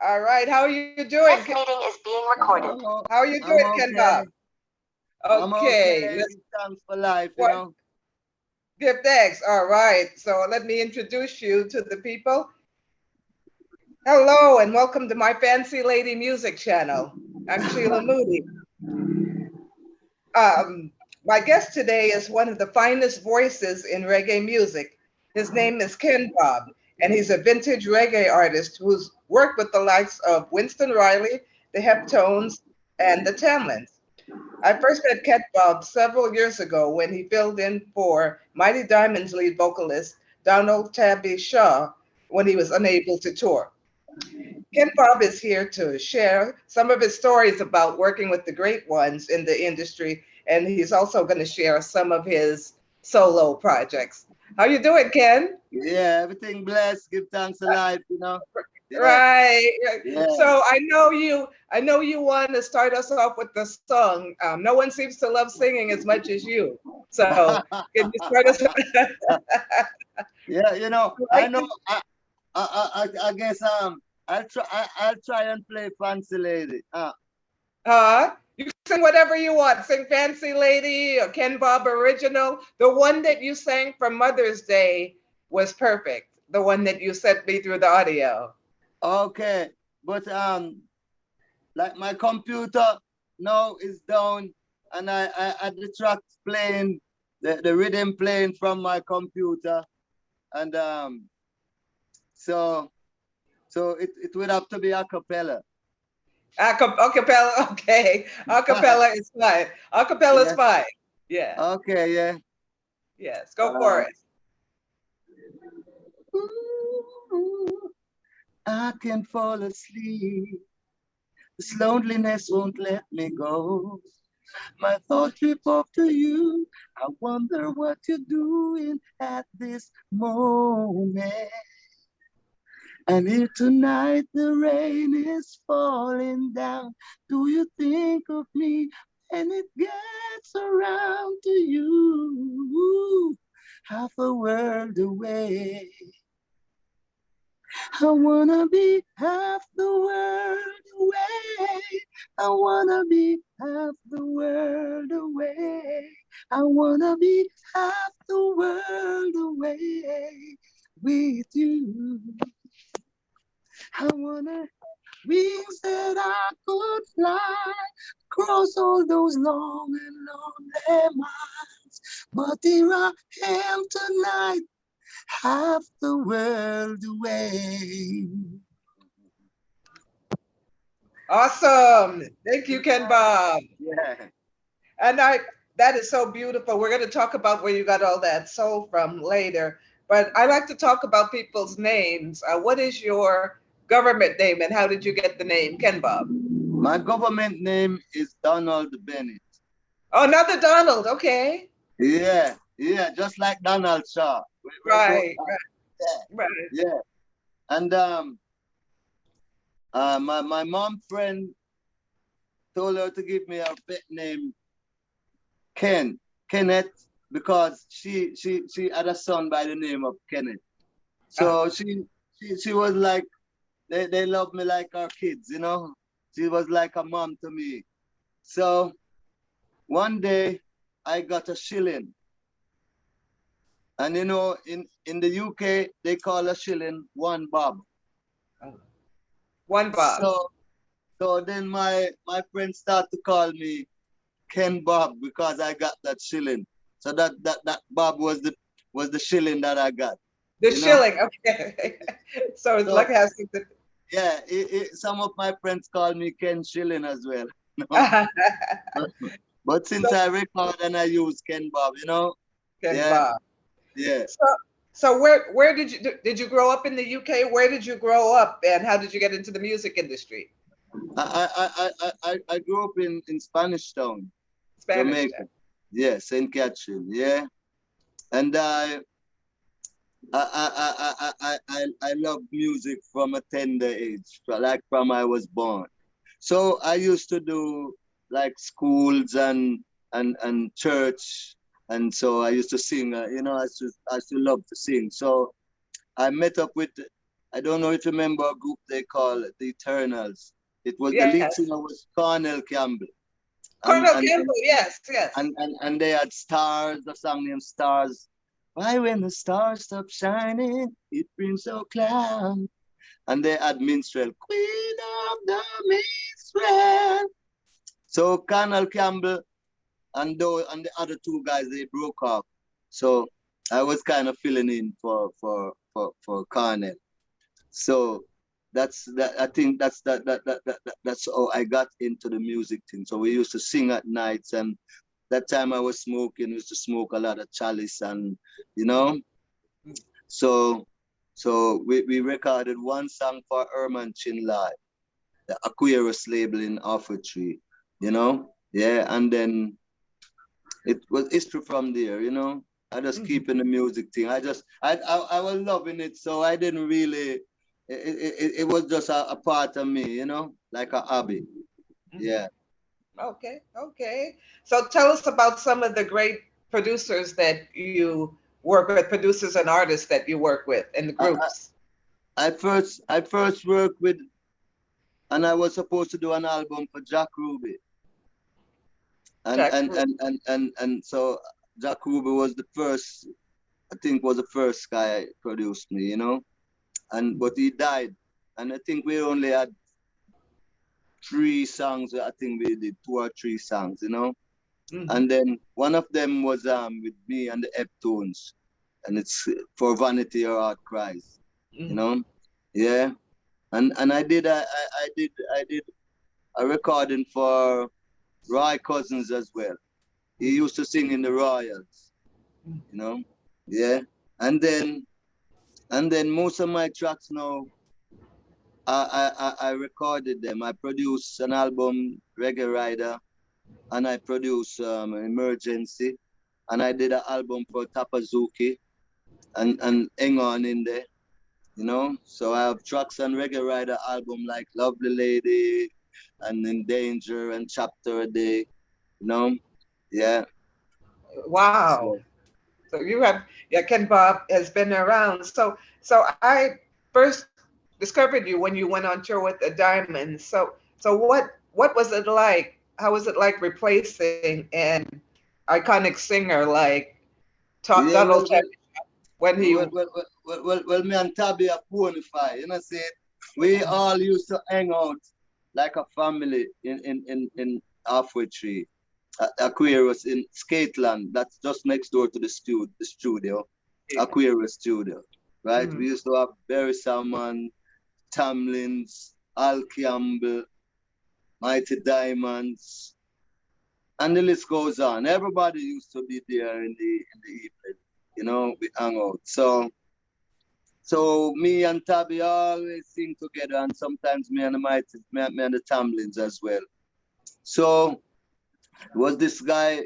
All right. How are you doing? This meeting is being recorded. How are you I'm doing, Ken Bob? okay. I'm Okay. okay. Let's Give thanks for life, you what know. give thanks. All right. So let me introduce you to the people. Hello and welcome to my Fancy Lady Music channel. I'm Sheila Moody. My guest today is one of the finest voices in reggae music. His name is Ken Bob, and he's a vintage reggae artist who's worked with the likes of Winston Riley, the Heptones, and the Tamlins. I first met Ken Bob several years ago when he filled in for Mighty Diamonds lead vocalist Donald Tabby Shaw when he was unable to tour. Ken Bob is here to share some of his stories about working with the great ones in the industry, and he's also going to share some of his solo projects. How you doing, Ken? Yeah, everything blessed. Give thanks for life, you know. Yeah, Right. yeah. So I know you. I know you want to start us off with the song. No one seems to love singing as much as you. So can you start us? Yeah, you know, I Like, know. I guess I'll try and play Fancy Lady. you sing whatever you want. Sing Fancy Lady or Ken Bob original. The one that you sang for Mother's Day was perfect. The one that you sent me through the audio. Okay, but like my computer now is down, and I had the tracks playing, the rhythm playing from my computer, and so it would have to be a cappella. Acapella, okay. Acapella is fine. Acapella is Yeah. fine. Yeah. Okay. Yeah. Yes. Go for Uh, it. ooh, I can fall asleep. This loneliness won't let me go. My thoughts trip off to you. I wonder what you're doing at this moment. And here tonight the rain is falling down. Do you think of me when it gets around to you? Half a world away. I wanna be half the world away. I wanna be half the world away. I wanna be half the world away with you. I wanna wings that I could fly across all those long and lonely miles. But here I am tonight, half the world away. Awesome. Thank you, Ken Bob. Yeah. And that is so beautiful. We're going to talk about where you got all that soul from later. But I like to talk about people's names. What is your government name and how did you get the name, Ken Bob? My government name is Donald Bennett. Oh, another Donald. Okay. Yeah, yeah, just like Donald Shaw. We're both Right, right, yeah, right. yeah. And my mom friend told her to give me a pet name Ken, Kenneth, because she had a son by the name of Kenneth. Uh, So she was like they love me like our kids, you know. She was like a mom to me. So one day I got a shilling. And you know, in the UK they call a shilling one bob. oh, one Bob. So then my friends start to call me Ken Bob because I got that shilling. So that Bob was the shilling that I got, The you know. shilling. Okay. So it's like So it has to. yeah, some of my friends call me Ken Shilling as well. You know? But since So I record and I use Ken Bob, you know, Ken yeah, Bob. yeah. So so where did you grow up in the UK? Where did you grow up and how did you get into the music industry? I grew up in Spanish Town, Spanish. Jamaica. Yeah, Saint Catherine. Yeah, and I love music from a tender age, like from I was born. So I used to do like schools and church, and so I used to sing. You know, I used to love to sing. So I met up with I don't know if you remember a group they call the Eternals. It was the lead Yes. singer was Cornell Campbell, and Colonel and and Campbell, yes, yes. and they had Stars, the song named Stars. Why when the stars stop shining, it brings a cloud. And they had Minstrel, Queen of the Minstrel. So Colonel Campbell and the other two guys they broke up. So I was kind of filling in for Cornell. So that's that. I think that's how I got into the music thing. So we used to sing at nights, and that time I was smoking. Used to smoke a lot of chalice, and you know. So we recorded one song for Herman Chinlay, the Aquarius label in Tree, you know. Yeah, and then it was history from there, you know. I just Mhm. keep in the music thing. I was loving it, so I didn't really. It was just a part of me, you know, like a hobby. Mhm. Yeah. Okay, okay. So tell us about some of the great producers that you work with, producers and artists that you work with in the I, groups. I first worked with, and I was supposed to do an album for Jack Ruby, and Jack and Ru- and and and, and so Jack Ruby was the first. I think was the first guy produced me, you know, and but he died, and I think we only had 3 songs. I think we did 2 or 3 songs, you know, Mhm. and then one of them was with me and the Eptones, and it's for Vanity or Heart Cries, you Mhm. know, yeah, and I did a recording for Roy Cousins as well. He Mhm. used to sing in the Royals, you know, yeah, and then most of my tracks now I recorded them. I produced an album, Reggae Rider, and I produced Emergency, and I did an album for Tapazuki and Hang On in there, you know. So I have tracks on Reggae Rider album like Lovely Lady and In Danger and Chapter a Day, you know. Yeah. Wow. So So you have, yeah, Ken Bob has been around. So I first discovered you when you went on tour with the Diamonds. So what was it like? How was it like replacing an iconic singer like yeah, Donald Trump when he? me and Tabby are bonafide, you know, say we all used to hang out like a family in halfway tree. Aquarius in Skateland, that's just next door to the studio, Aquarius Studio, right? We Mhm. used to have Barry Salmon, Tamlins, Al Campbell, Mighty Diamonds, and the list goes on. Everybody used to be there in the evening, you know, we hang out. So me and Tabby always sing together, and sometimes me and the Tamlins as well. So was this guy.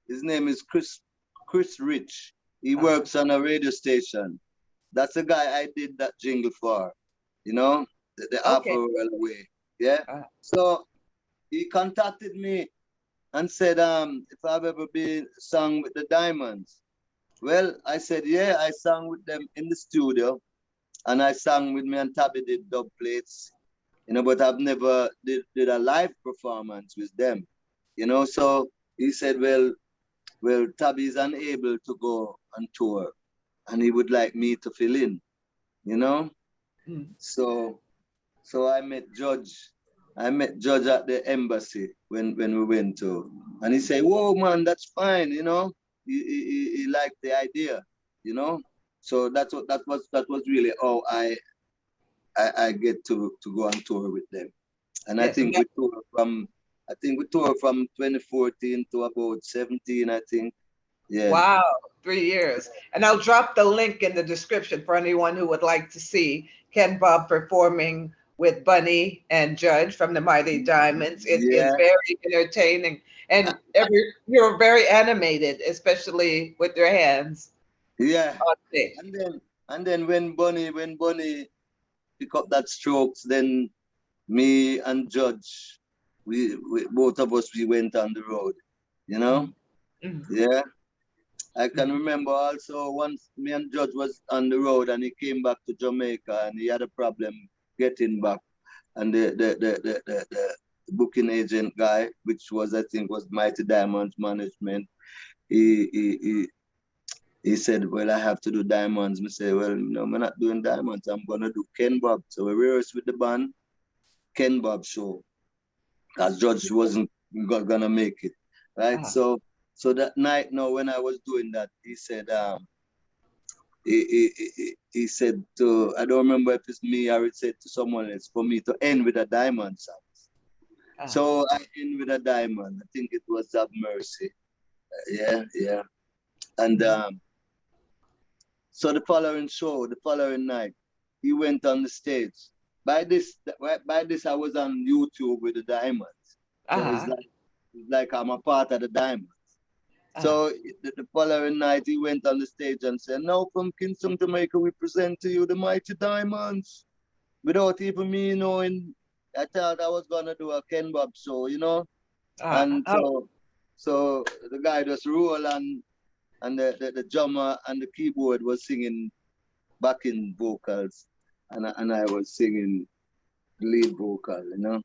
His name is Chris Rich. He Uh-huh. works on a radio station. That's the guy I did that jingle for, you know, the Okay. Afro Well way. Yeah. Uh, So he contacted me and said, if I've ever been sung with the Diamonds. Well, I said, yeah, I sang with them in the studio, and I sang with me and Tabby did dub plates, you know, but I've never did a live performance with them, you know. So he said, well, Tabby is unable to go on tour, and he would like me to fill in, you know. mm, So I met Judge. I met Judge at the embassy when we went to, and he said, "Whoa, man, that's fine, you know." He liked the idea, you know. So that was really how I get to go on tour with them, and yes, and that, I think we toured from 2014 to about 17, I think. Yeah. wow, 3 years. And I'll drop the link in the description for anyone who would like to see Ken Bob performing with Bunny and Judge from the Mighty Diamonds. It is Yeah, very entertaining, and you're very animated, especially with your hands yeah. on stage. And then when Bunny pick up that strokes, then me and Judge, we both of us we went on the road, you know? Mhm. Mhm. Yeah. I can remember also once me and Judge was on the road and he came back to Jamaica and he had a problem getting back. And the booking agent guy, which was I think was Mighty Diamonds Management, he he he, he said, well, I have to do diamonds. Me say, well, no, I'm not doing diamonds. I'm gonna do Ken Bob. So we rehearsed with the band, Ken Bob show, because Judge wasn't gonna make it, right? Uh-huh. So that night, now when I was doing that, he said, he said to, I don't remember if it's me or it said to someone else for me to end with a diamond song. Uh-huh. So I end with a diamond. I think it was Have Mercy. Yeah, yeah. And so the following show, the following night, he went on the stage. By this, I was on YouTube with the diamonds. So Uh-huh. it's like I'm a part of the diamonds. Uh-huh. So the following night, he went on the stage and said, "Now from Kingston, Jamaica, we present to you the Mighty Diamonds." Without even me knowing, I thought I was gonna do a Ken Bob show, you know. Uh-huh. And Oh, so the guy just roll and the drummer and the keyboard was singing backing vocals, and I was singing lead vocal, you know.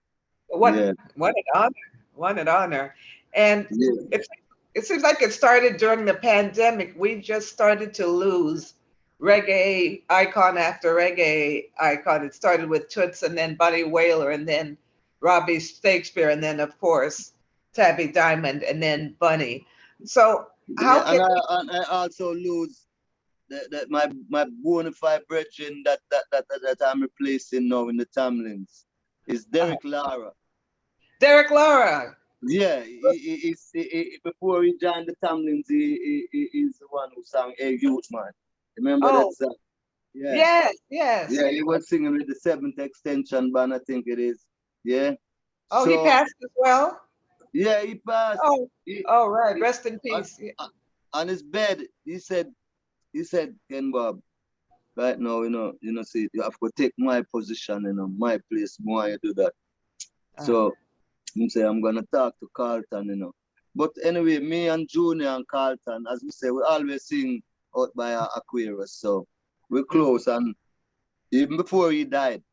what Yeah, what an honor. What an honor. And yeah, it it seems like it started during the pandemic. We just started to lose reggae icon after reggae icon. It started with Toots and then Buddy Whaler and then Robbie Shakespeare and then of course Tabby Diamond and then Bunny. So how yeah. can And I also lose my bona fide brethren that I'm replacing now in the Tamlins is uh, Derek Lara. Derek Lara? Yeah, before he joined the Tamlins, he's the one who sang "Hey Youth Man." Remember that Oh, song? Yeah, yes, yes. yeah, he was singing with the Seventh Extension Band, I think it is. Yeah, Oh, he so passed as well. yeah, he passed. Oh, He, all right. he Rest in on, peace. Yeah. on his bed, he said, Ken Bob, right now, see, you have to take my position, my place. More you do that. Uh, So he say, I'm gonna talk to Carlton. But anyway, me and Junior and Carlton, as we say, we always sing out by our Aquarius. So we're mhm. close. And even before he died,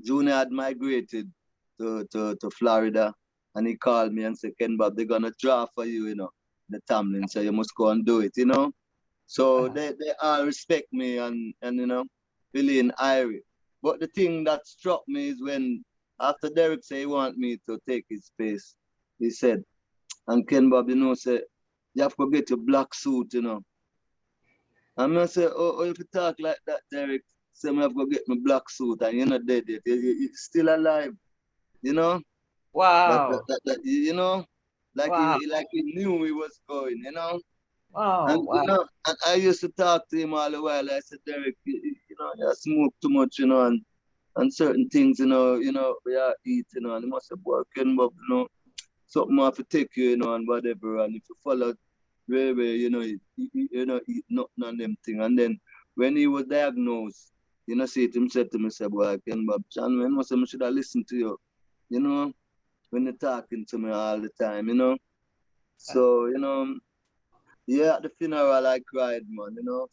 Junior had migrated to Florida, and he called me and said, Ken Bob, they're gonna draw for you, the Tamlin, so you must go and do it. So Uh, they all respect me and Billy and Irie. But the thing that struck me is when after Derek said he want me to take his space, he said, and Ken Bob, say, you have to get your black suit. And I say, oh, if you talk like that, Derek, say I have to get my black suit and you're not dead yet. You're still alive, you know? wow. Like Wow. he knew he was going. And Oh, wow. and I used to talk to him all the while. I said, Derek, you smoke too much, and certain things, we are eat, and he must have working, but something have to take you, and whatever. And if you follow very, eat nothing on them thing. And then when he was diagnosed, see it him said to me, say, boy, I can Bob Chan, when must I should have listened to you, know, when you're talking to me all the time. Uh, So, yeah, at the funeral I cried, man, for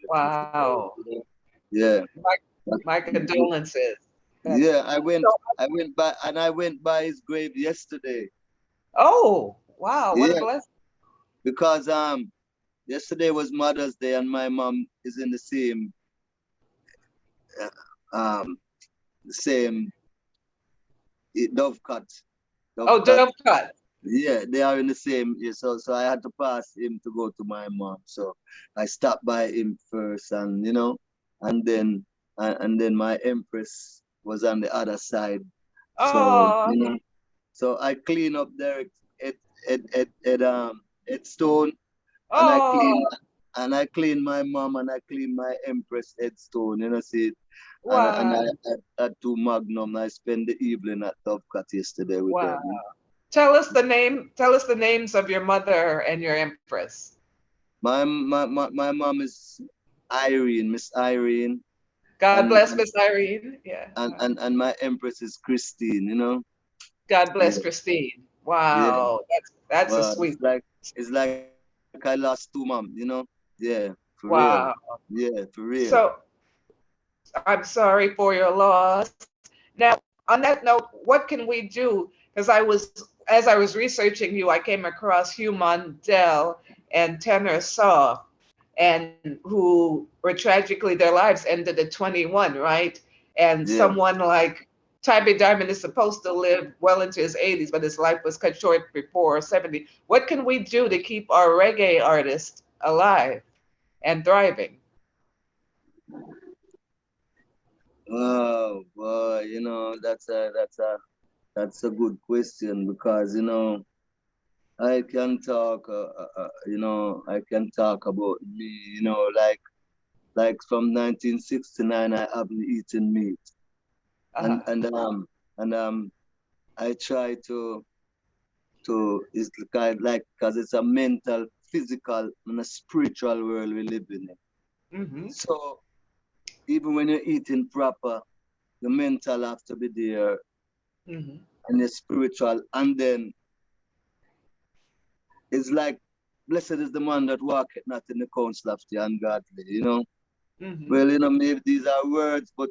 wow. Derek. Yeah. My, my condolences. That's Yeah, so, I went by his grave yesterday. oh, wow. What a Yeah, blessing. because yesterday was Mother's Day and my mom is in uh, um the same dove cut. Dove Oh, cut. Dove Cut. Yeah, they are in the same. Yeah, so I had to pass him to go to my mom. So I stopped by him first, and then my Empress was on the other side. So Oh, so I clean up Derek's headstone, and I clean oh, my mom, and I clean my Empress headstone. See it, and wow. I had two Magnum. I spent the evening at Dovecat yesterday with Wow. them. Tell us the names of your mother and your empress. My mom is Irene, Miss Irene, God and bless Miss Irene. Yeah. and my Empress is Christine. God bless Yeah, Christine. yeah. Wow. That's a Well, sweet. it's like I lost two mom, you know? Yeah, for real. Wow. Yeah, for real. So I'm sorry for your loss. Now, on that note, what can we do? Because as I was researching you, I came across Hugh Mondell and Tenor Saw, and who were tragically, their lives ended at 21, right? And Yeah. someone like Tabby Diamond is supposed to live well into his 80s, but his life was cut short before 70. What can we do to keep our reggae artists alive and thriving? Oh boy, you know, that's a good question because you know I can talk, you know, I can talk about me, you know, like from 1969 I haven't eaten meat, and Uh-huh. and um and I try to it's kind of like because it's a mental, physical, and a spiritual world we live in. Mm-hmm. So even when you're eating proper, your mental have to be there Mm-hmm. and your spiritual, and then it's like blessed is the man that walketh not in the counsel of the ungodly, you know. Mm-hmm. Well, you know, maybe these are words, but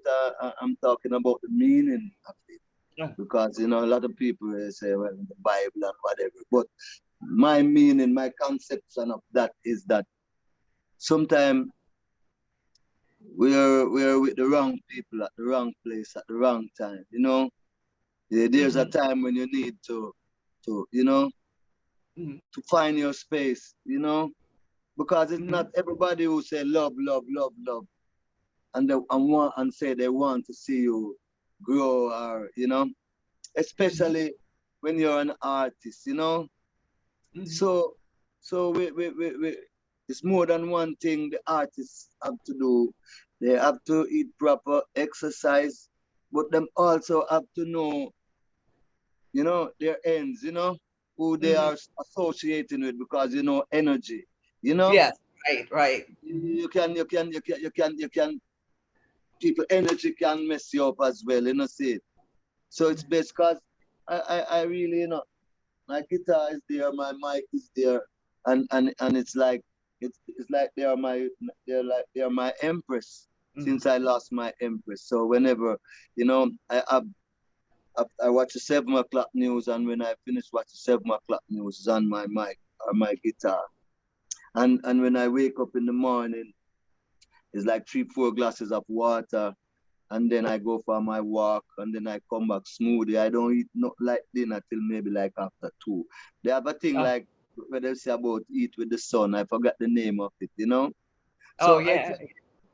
I'm talking about the meaning of it. Yeah. Because, you know, a lot of people say, well, in the Bible and whatever. But my meaning, my conception of that is that sometimes we're with the wrong people at the wrong place at the wrong time, you know. Yeah, there's a Mm-hmm. time when you need you know, Mm-hmm. to find your space, you know. Because it's Mm-hmm. not everybody who say love, love, love, love. And want and say they want to see you grow or you know, Mm-hmm. especially when you're an artist, you know. Mm-hmm. So we it's more than one thing the artists have to do. They have to eat proper exercise, but them also have to know, you know, their ends, you know, who they Mm-hmm. are associating with because you know energy, you know. Yes, right, right. Mm-hmm. You can people energy can mess you up as well, you know, see. So it's best because I really, you know, my guitar is there, my mic is there, and it's like it's like they are my empress Mm-hmm. since I lost my empress. So whenever, you know, I watch the 7 o'clock news, and when I finish watching 7 o'clock news, it's on my mic or my guitar. And when I wake up in the morning, it's like 3, 4 glasses of water, and then I go for my walk, and then I come back smoothie. I don't eat not like dinner till maybe like after 2. They have a thing Oh, like where they say about eat with the sun. I forgot the name of it, you know. oh So yeah.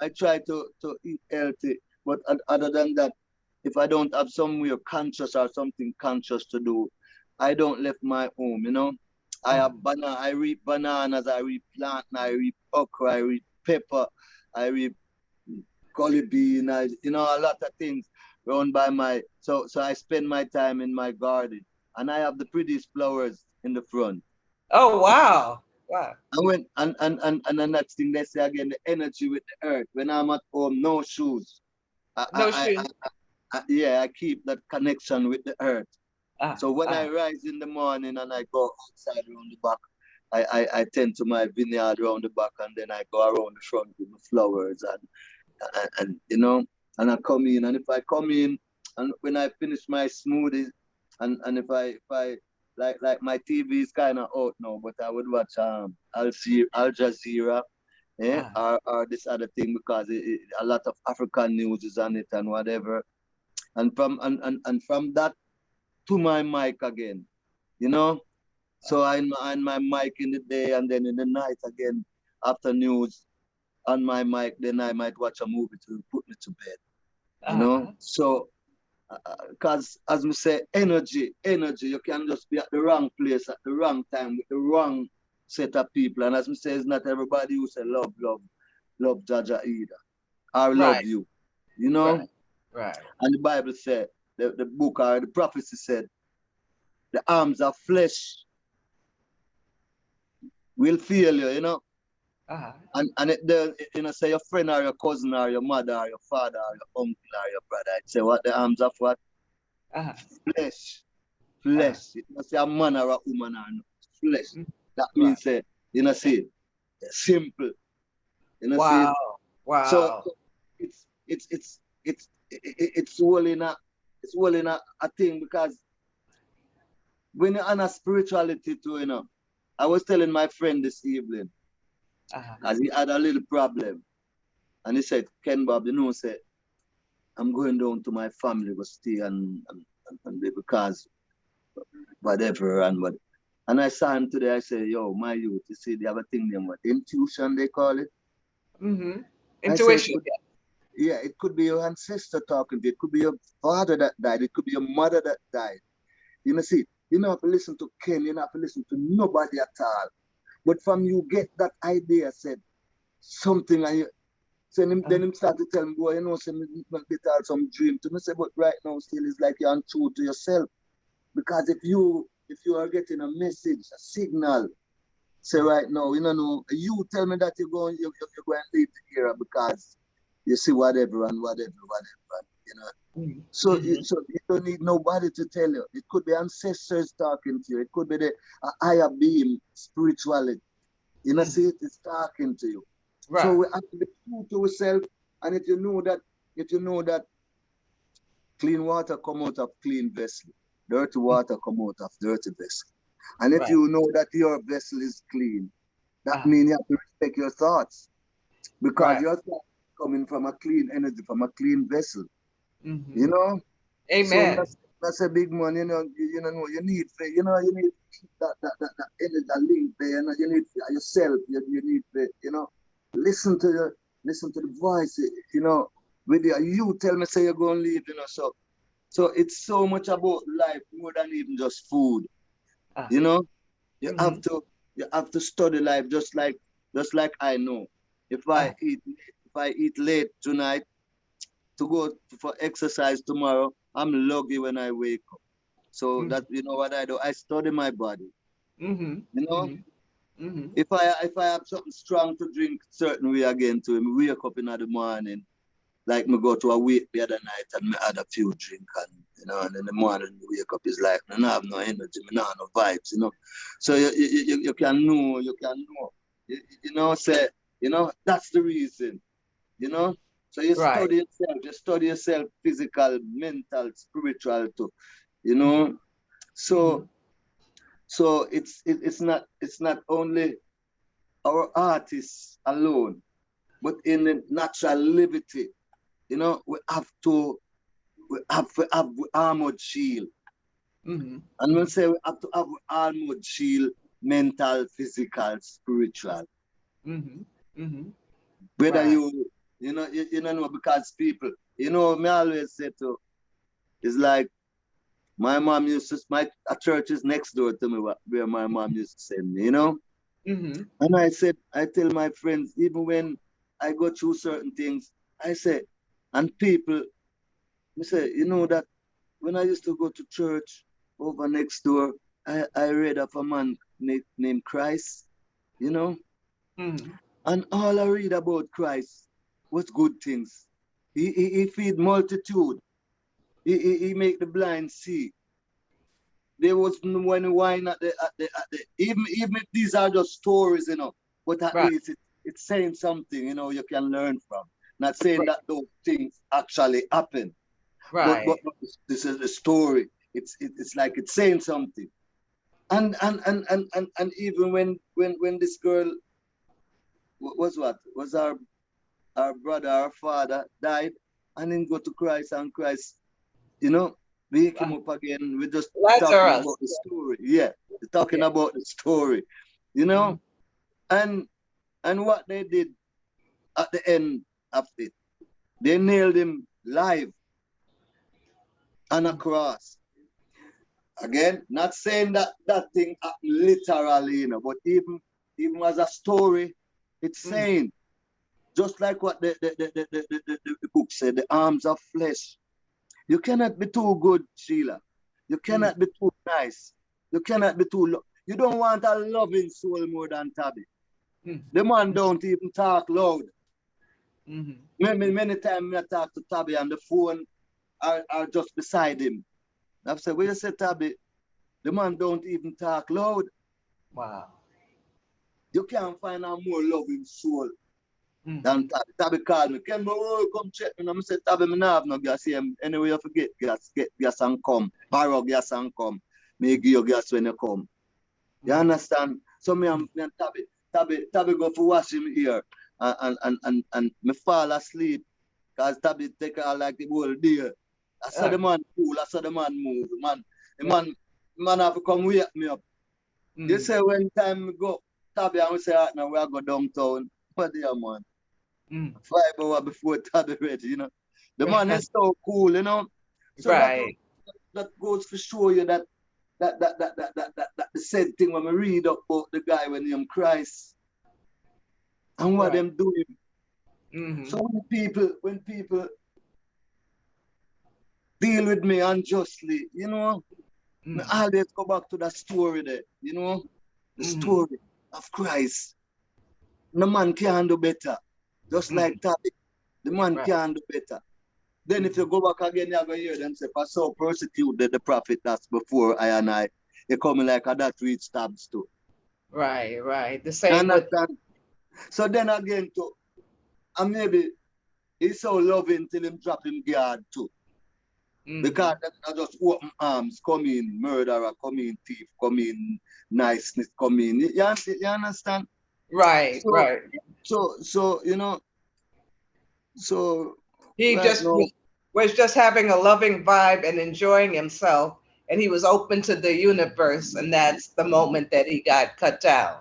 I try to eat healthy, but other than that, if I don't have somewhere conscious or something conscious to do, I don't left my home, you know. Uh, I reap bananas, I reap plant, I reap okra, I reap pepper, I reap collie bean, you know, a lot of things run by so I spend my time in my garden, and I have the prettiest flowers in the front. oh wow. Wow. And and the next thing they say again, the energy with the earth. When I'm at home, no shoes. I, No I, I, shoes. yeah, I keep that connection with the earth. Uh, So when I uh, rise in the morning and I go outside around the back, I tend to my vineyard around the back, and then I go around the front with the flowers, and you know, and I come in, and if I come in, and when I finish my smoothies, and if I like my TV is kind of out now, but I would watch Al Jazeera, uh, or this other thing because a lot of African news is on it and whatever, and from that to my mic again, you know. So uh, I'm on my mic in the day, and then in the night again after news on my mic. Then I might watch a movie to put me to bed, you know. uh, So, because as we say, energy, you can just be at the wrong place at the wrong time with the wrong set of people. And as we say, it's not everybody who say love Jaja either, or love right, you know. right, right. And the Bible said, the book or the prophecy said, the arms of flesh will fail you, you know. Uh, And you know, say your friend or your cousin or your mother or your father or your uncle or your brother. It say what the arms of what? uh, Flesh. uh, Flesh. It must say a man or a woman or no. Flesh. mm, That right. means say You know, see, simple. You know, see. Wow. So Wow. it's all in a thing because when you're on a spirituality too, you know, I was telling my friend this evening, Uh-huh. because he had a little problem. And he said, Ken Bob, you know, say, I'm going down to my family to stay and because whatever and what. And I saw him today, I said, yo, my youth, you see, they have a thing named what? Intuition, they call it. Mm-hmm. I said, Intuition. yeah, it could be your ancestor talking to you. It could be your father that died. It could be your mother that died. You know, see, you don't have to listen to Ken. You don't have to listen to nobody at all. But from you get that idea, said something, and you, so then him start to tell me, boy, you know, say, me get out some dream to me. Say, but right now, still, it's like you're untrue to yourself. Because if you are getting a message, a signal, say right now, you know, you tell me that you're going to leave the era because you see whatever and whatever, you know. So, Mm-hmm. so you don't need nobody to tell you. It could be ancestors talking to you. It could be the higher being, spirituality. You know, see, it's talking to you. So Right. we have to be true to ourselves. And if you know that clean water come out of clean vessel, dirty water come out of dirty vessel. And if Right. you know that your vessel is clean, that Uh-huh. means you have to respect your thoughts because Right. your thoughts coming from a clean energy, from a clean vessel. Mm-hmm. You know, so Amen. that's a big one. You know, you need, you need that energy, that link there. You know, you need yourself. You need, you know, listen to the voice. You know, with you tell me say you're going to leave. You know, so it's so much about life more than even just food. Uh, You know, you mm-hmm. have to you have to study life just like I know. Uh, If I eat late tonight to go for exercise tomorrow, I'm lucky when I wake up. So mm-hmm. that you know what I do, I study my body. Mm-hmm. You know, Mm-hmm. Mm-hmm. if I have something strong to drink certain way again to me wake up in the morning, like me go to a wake the other night and me had a few drink and you know, and in the morning me wake up is like me not have no energy, me not have no vibes, you know. So you can know, you know, say, you know, that's the reason. You know? So Right. you study yourself physical, mental, spiritual too. You know? Mm-hmm. So it's not only our artists alone, but in the natural liberty, you know, we have armored shield. Mm-hmm. And we say we have to have armored shield, mental, physical, spiritual. Mm-hmm. Mm-hmm. Whether Right. you know, because people, you know, me always say to, it's like my mom used to, my a church is next door to me where my mom used to send me, you know? Mm-hmm. And I tell my friends, even when I go through certain things, I say, and people, I say, you know that when I used to go to church over next door, I read of a man named Christ, you know? Mm-hmm. And all I read about Christ was good things. He feed multitude. He make the blind see. There was when wine at the even if these are just stories, you know, but at Right. least it's saying something, you know, you can learn from. Not saying Right. that those things actually happen, but Right. this is a story. It's like it's saying something. And even when this girl was our brother, our father died, and then go to Christ, and Christ, you know, wake him up again. We're just talking Lazarus. about the story. Yeah, we're talking Yeah. about the story, you Mm-hmm. know, and what they did at the end of it, they nailed him live on a cross. Again, not saying that thing happened literally, you know, but even as a story, it's Mm-hmm. saying just like what the book said, the arms of flesh. You cannot be too good, Sheila. You Mm-hmm. cannot be too nice. You cannot be too. You don't want a loving soul more than Tabby. The man don't even talk loud. Mm-hmm. Many times I talk to Tabby and the phone are just beside him. I've said, "Where you say Tabby? The man don't even talk loud." Wow. You can't find a more loving soul than Tabby. Tabby called me. Ken, bro, come check me. And I said, Tabby, me not have no gas here. Anyway, you forget gas, get gas and come. Borrow gas and come. Me give you gas when you come. You understand? So me and Tabby go for wash him here. And me fall asleep. Because Tabby take her like the whole day. I saw the man cool. I saw the man move. The man have to come wake me up. You say when time we go, Tabby and we say, right now we are go downtown. What do you man? 5 hours before Tabby ready, you know. The man is so cool, you know. So that goes to show you that the same thing when we read about the guy when him Christ and what them doing. So when people deal with me unjustly, you know, I always go back to that story there, you know, the story of Christ. The man can do better. Just like Tabby, the man can do better. Then if you go back again, you're going to hear them say, for so persecuted the prophet that's before I and I, they coming like a that reach stabs too. Right. The same with... So then again too, and maybe he's so loving till him drop him guard too. Because that's just open arms, come in, murderer, come in, thief, come in, niceness, come in. You understand? Right. So you know, so he was just having a loving vibe and enjoying himself, and he was open to the universe, and that's the moment that he got cut down.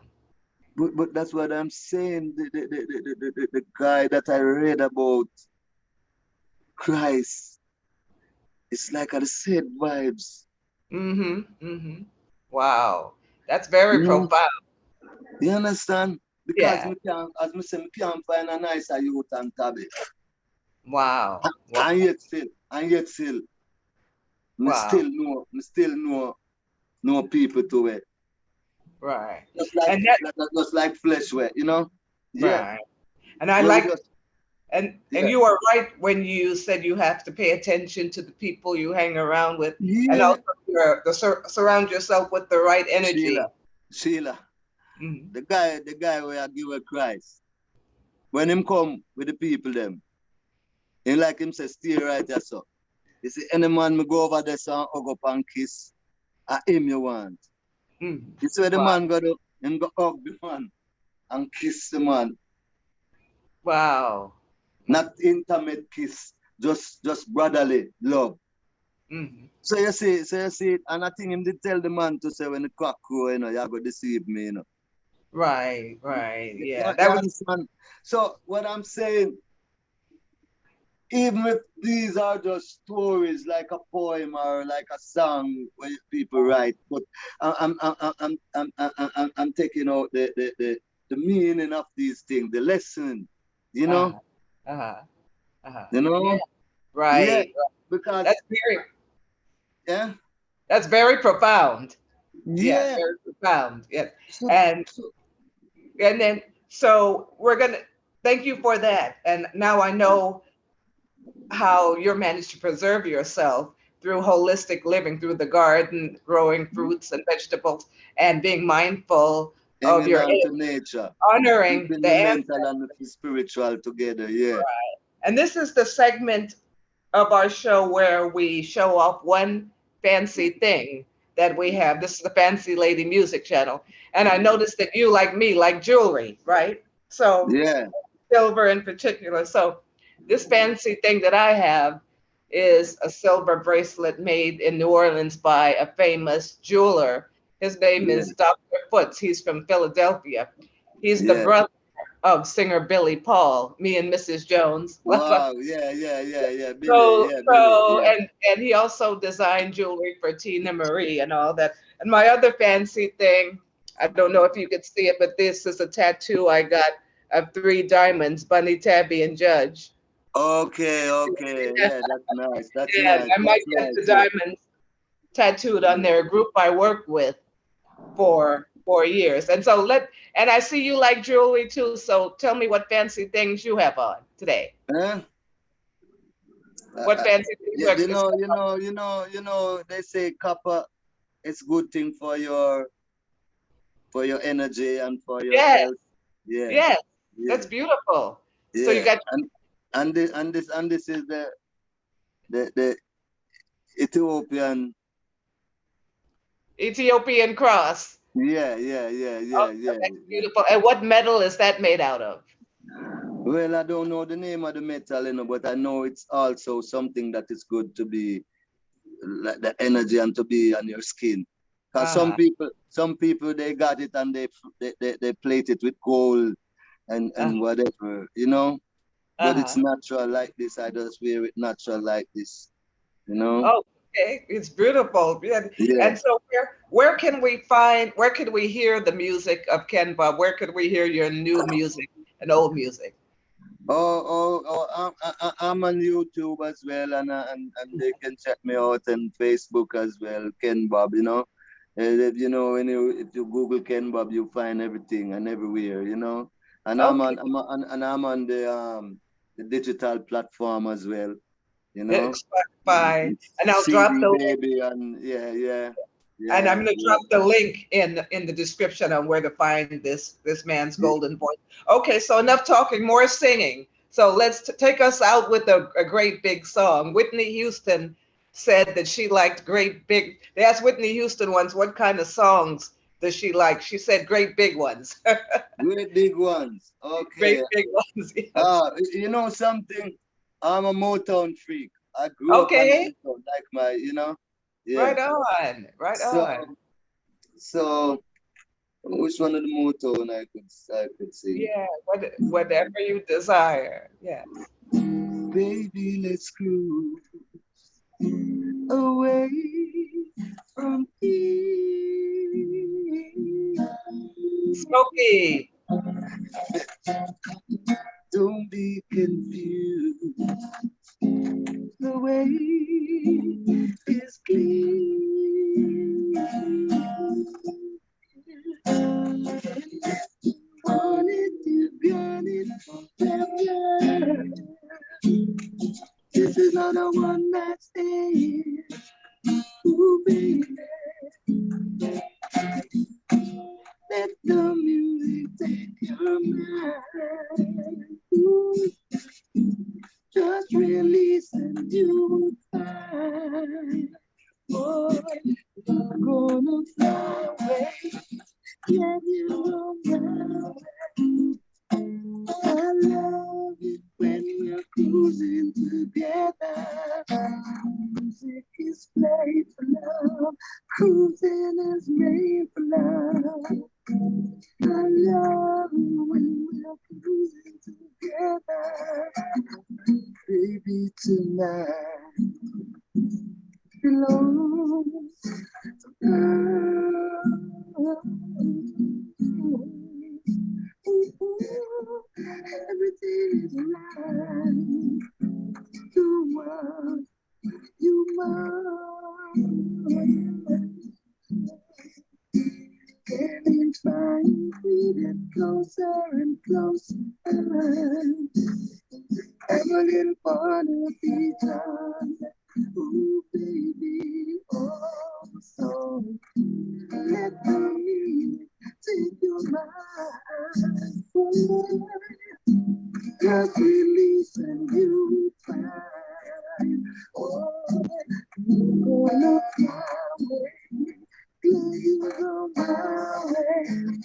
But that's what I'm saying. The guy that I read about, Christ, it's like the same vibes. Wow, that's very profound. You understand? Because we can't, as I say, we can't find a nicer youth than Tabby. Wow. And yet still, me still know people to it. Right. Just like flesh way, you know? Yeah. Right. And I like and you are right when you said you have to pay attention to the people you hang around with, and also surround yourself with the right energy. Sheila. The guy where I give a Christ. When him come with the people them, he like him say stay right there so. You see any man me go over there so and hug up and kiss, I him you want. You see what the man go do? Him go hug the man and kiss the man. Wow. Not intimate kiss, just brotherly love. So you see, and I think him did tell the man to say when the cock crow, you know, you're going to deceive me, you know. Right. Yeah. That was fun. So what I'm saying, even if these are just stories like a poem or like a song where people write, but I'm taking out the meaning of these things, the lesson, you know. You know? Yeah. Right. Yeah, because that's very profound. Yeah. Very profound. Yeah. And then so we're gonna thank you for that. And now I know how you're managed to preserve yourself through holistic living, through the garden, growing fruits and vegetables, and being mindful of your nature, honoring the mental and the spiritual together. Yeah. Right. And this is the segment of our show where we show off one fancy thing that we have. This is the Fancy Lady Music Channel. And I noticed that you, like me, like jewelry, right? So silver in particular. So this fancy thing that I have is a silver bracelet made in New Orleans by a famous jeweler. His name is Dr. Foots. He's from Philadelphia. He's the brother of singer Billy Paul, me and Mrs. Jones. Wow, yeah. Billy, Billy, and he also designed jewelry for Tina Marie and all that. And my other fancy thing, I don't know if you could see it, but this is a tattoo I got of 3 diamonds, Bunny, Tabby, and Judge. Okay. Yeah, that's nice. That's nice. I might get the diamonds tattooed on there, a group I work with for 4 years. And so and I see you like jewelry too. So tell me what fancy things you have on today. What fancy things you know, they say copper is good thing for your for your energy and for your Yes, health. Yeah, yes, yeah, that's beautiful. So you yeah. got And this is the Ethiopian. Ethiopian cross. Yeah, yeah, yeah, Oh, yeah, yeah, that's yeah. beautiful. And what metal is that made out of? Well, I don't know the name of the metal, but I know it's also something that is good to be like the energy and to be on your skin. Cause Uh-huh. some people they got it and they plate it with gold and whatever, But it's Uh-huh. natural like this. I just wear it natural like this, you know. Oh, okay. It's beautiful. Yeah. Yeah. And so where could we hear the music of Ken Bob? Where could we hear your new music and old music? I'm on YouTube as well, and they can check me out on Facebook as well, Ken Bob. When if you Google Ken Bob, you find everything and everywhere. And Okay. I'm on the digital platform as well. You know, It's Spotify. it's And I'll drop CD the link. Baby, and yeah, yeah, And I'm yeah, going to yeah. drop the link in the description on where to find this man's golden voice. Okay, so enough talking, more singing. So let's take us out with a great big song. Whitney Houston said that she liked great big. They asked Whitney Houston once what kind of songs does she like. She said great big ones. Great big ones. Great Okay. big ones. Yes. You know something? I'm a Motown freak. I grew up on Okay. Motown, like yeah. Right on. Right So, on. so which one of the Motown I could sing? Yeah. Whatever you desire. Yes. Baby, let's cruise away from here. Smokey. Don't be confused. The way is clear. Want it, you got it forever. This is not a one night stand. Ooh, baby, let the music take your mind. Ooh, just release and you will find. Boy, you're gonna fly away. Yeah, you're on I love it when we're cruising together. Music is played for love. Cruising is made for love. I love it when we're cruising together. Baby, tonight belongs to us. Everything is right. You are, you must. Getting trying to get closer and closer. Have a little fun with each other. Ooh, baby, oh, so let me take your mind. Just release and you find. Oh, you're gonna fly away. You're gonna fly away.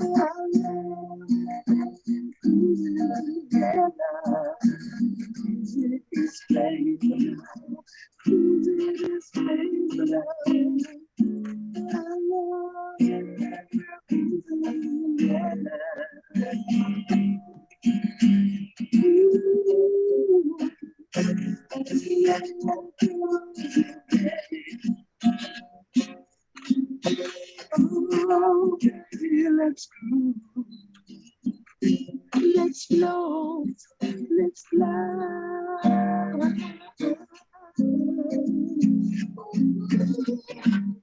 I love cruising together. Music is playing. Cruising is playing. I love cruising together. Oh, baby, let's go. Let's float. Let's fly.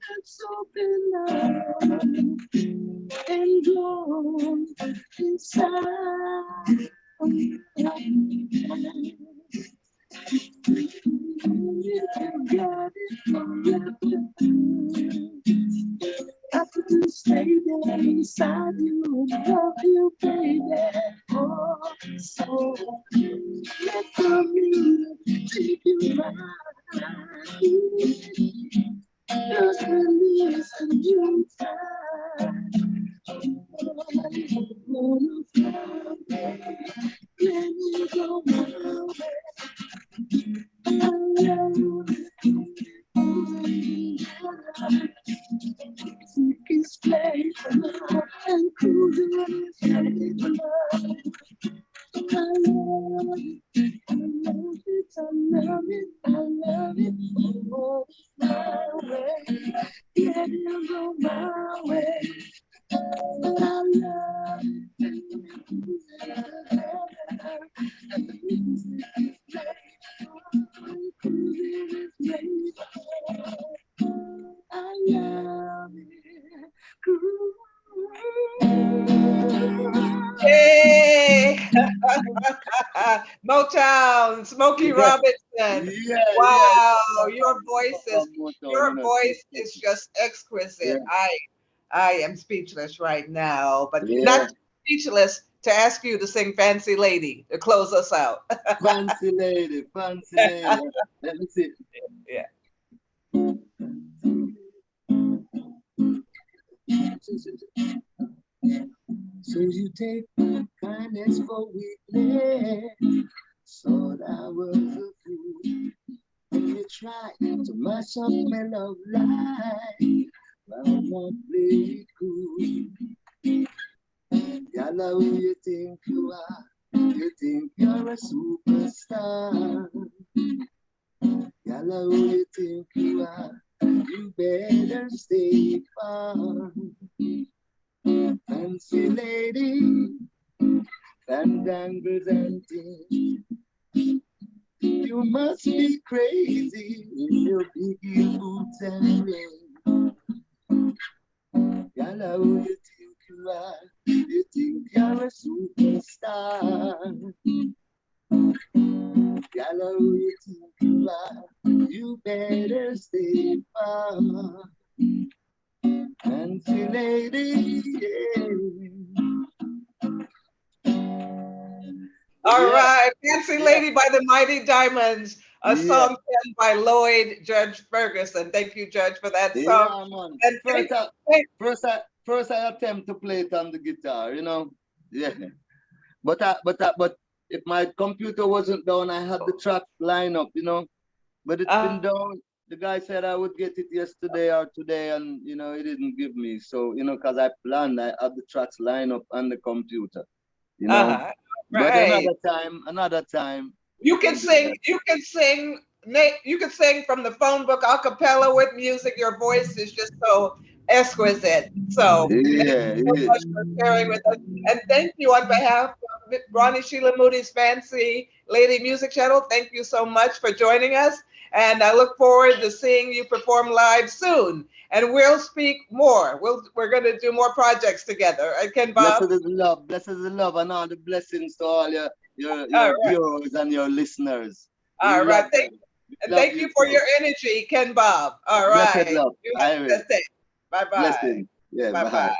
Let's open up and go inside. You can get it from after you stay there. inside you, love you, baby. Oh, so let the music take you right. Just release and you find. Wanna fly away, let me go my way. Music is playing and cruising is playing. I love it, I love it, I love it, I love it. Oh, my way, let it go my way. I love Yay! Motown, Smokey Yeah, Robinson. yeah, yeah. Wow, Motown, your voice is just yeah, exquisite. I am speechless right now, but yeah. not speechless to ask you to sing Fancy Lady to close us out. Fancy lady, fancy lady. Let me see. Yeah. So you take my kindness for weakness. Thought I was a fool. And you try to mash up my love life. But I won't play it cool. Yalla, who you think you are? You think you're a superstar. Yalla, who you think you are? You better stay far. Fancy lady, fandangles and things. You must be crazy in your biggie boots and rings. Yalla, who you think you are? You think you're a superstar. Yalla, who you think you are? You better stay far. Fancy lady, All yeah, right, Fancy yeah, Lady by the Mighty Diamonds, a yeah, song penned by Lloyd Judge Ferguson. Thank you, Judge, for that song. yeah, man. And First I attempt to play it on the guitar, you know. Yeah, but if my computer wasn't down, I had the track line up, you know. But it's uh, been down. The guy said I would get it yesterday or today, and you know he didn't give me. So you know, cause I planned, I have the tracks line up on the computer, you know. uh-huh. But Right. another time, You we'll can do sing, that. you can sing from the phone book a cappella with music. Your voice is just so exquisite. So thank Yeah, you so yeah. much for sharing with us. And thank you on behalf of Ronnie Sheila Moody's Fancy Lady Music Channel. Thank you so much for joining us. And I look forward to seeing you perform live soon. And we'll speak more. We're going to do more projects together. Right, Ken Bob? Blessed is the love, and all the blessings to all All your right. viewers and your listeners. We All right. love them. We And love thank you you for too. your energy, Ken Bob. All Blessed right. love. You have I a will. blessed day. Bye bye. Blessing. Yeah, Bye bye. bye.